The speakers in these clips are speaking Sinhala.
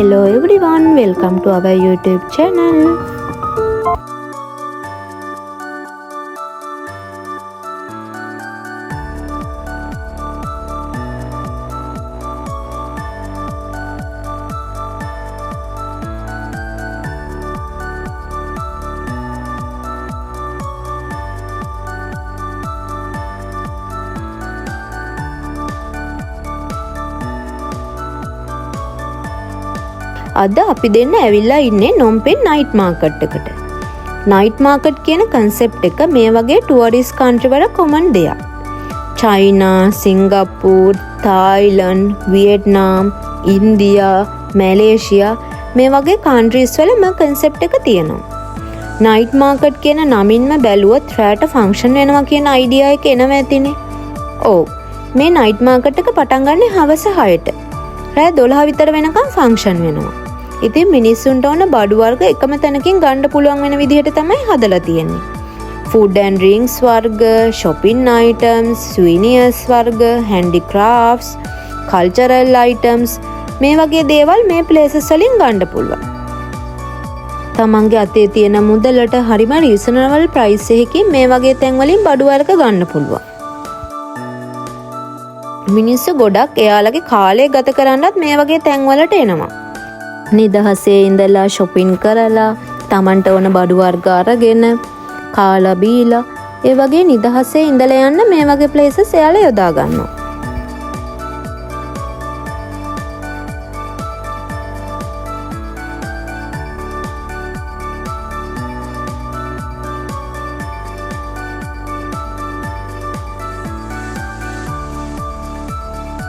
Hello everyone, welcome to our YouTube channel. අද අපි දෙන්න ඇවිල්ලා ඉන්නේ නොම්පෙන් නයිට් මාකට් එකට. නයිට් මාකට් කියන concept එක මේ වගේ ටුවරිස්ට් කන්ට්‍රි වල common දෙයක්. China, Singapore, Thailand, Vietnam, India, Malaysia මේ වගේ countries වල මේ concept එක තියෙනවා. නයිට් මාකට් කියන නමින්ම බැලුවොත් රැට ෆන්ක්ෂන් වෙනවා කියන idea එක එනවා ඇතිනේ. ඔව්. මේ නයිට් මාකට් එක පටන් ගන්නේ හවස 6ට. රෑ 12 විතර වෙනකම් ෆන්ක්ෂන් වෙනවා. ඉතින් මිනිස්සුන්ට ඕන බඩු වර්ග එකම තැනකින් ගන්න පුළුවන් වෙන විදිහට තමයි හදලා තියෙන්නේ. ෆුඩ් ඇන්ඩ් ඩ්‍රින්ක්ස් වර්ග, shopping items, souvenirs වර්ග, handicrafts, cultural items මේ වගේ දේවල් මේ places වලින් ගන්න පුළුවන්. තමන්ගේ අතේ තියෙන මුදලට හරිම reasonable price එකකින් මේ වගේ තැන් වලින් බඩු වර්ග ගන්න පුළුවන්. මිනිස්සු ගොඩක් එයාලගේ කාලය ගත කරන්නත් මේ වගේ තැන් වලට එනවා. නිදහසේ ඉඳලා shopping කරලා තමන්ට ඕන බඩු වර්ග අරගෙන කාලා බීලා ඒ වගේ නිදහසේ ඉඳලා යන්න මේ වගේ places එයාලා යොදා ගන්නවා.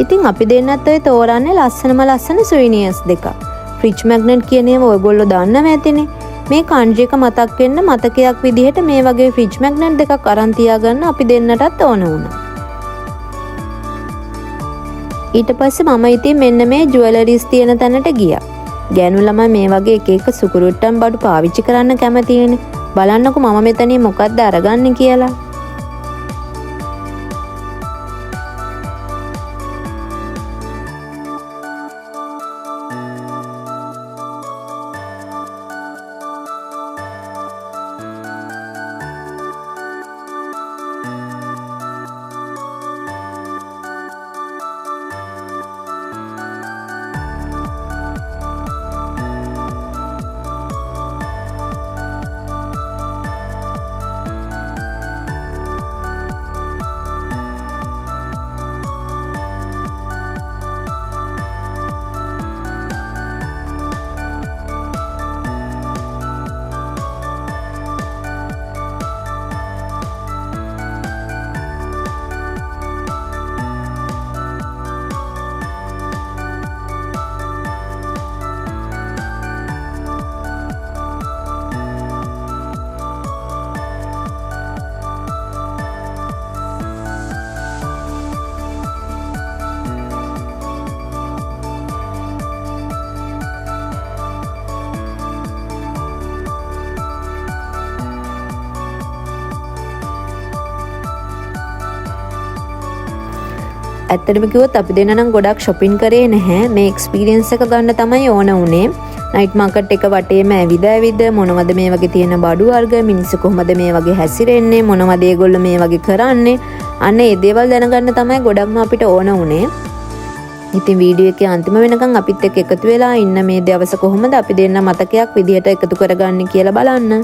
ඉතින් අපි දෙන්නත් ඔය තෝරන්නේ ලස්සන souvenirs දෙකක්. ෆ්‍රිජ් මැග්නට් කියන ඒවා ඔයගොල්ලෝ දන්නව ඇතිනේ. මේ කන්ට්‍රි එක මතක් වෙන්න මතකයක් විදිහට මේ වගේ ෆ්‍රිජ් මැග්නට් දෙකක් අරන් තියාගන්න අපි දෙන්නටත් ඕන වුණා. ඊට පස්සේ මම ඉතින් මෙන්න මේ ජුවලරිස් තියෙන තැනට ගියා. ගෑනු ළමයි මේ වගේ එක එක සුකුරුට්ටම් බඩු පාවිච්චි කරන්න කැමතිනේ. බලන්නකෝ මම මෙතනින් මොකක්ද අරගන්නේ කියලා. ඇත්තටම කිව්වොත් අපි දෙන්න නම් ගොඩක් shopping කරේ නැහැ. මේ experience එක ගන්න තමයි ඕන උනේ. නයිට් මාකට් එක වටේම ඇවිද මොනවද මේ වගේ තියෙන බඩු වර්ග, මිනිස්සු කොහොමද මේ වගේ හැසිරෙන්නේ, මොනවද ඒගොල්ලෝ මේ වගේ කරන්නේ. අන්න ඒ දේවල් දැනගන්න තමයි ගොඩක්ම අපිට ඕන උනේ. ඉතින් වීඩියෝ එකේ අන්තිම වෙනකන් අපිත් එක්ක එකතු වෙලා ඉන්න මේ දවස කොහොමද අපි දෙන්න මතකයක් විදිහට එකතු කරගන්නේ කියලා බලන්න.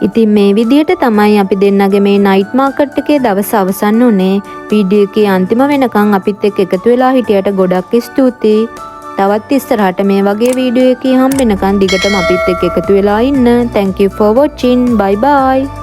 ඉතින් මේ විදිහට තමයි අපි දෙන්නගේ මේ නයිට් මාකට් එකේ දවස අවසන් වුණේ. වීඩියෝ එකේ අන්තිම වෙනකන් අපිත් එක්ක එකතු වෙලා හිටියට ගොඩක් ස්තුතියි. තවත් ඉස්සරහට මේ වගේ වීඩියෝ එකේ හම්බෙනකන් දිගටම අපිත් එක්ක එකතු වෙලා ඉන්න. Thank you for watching. Bye bye.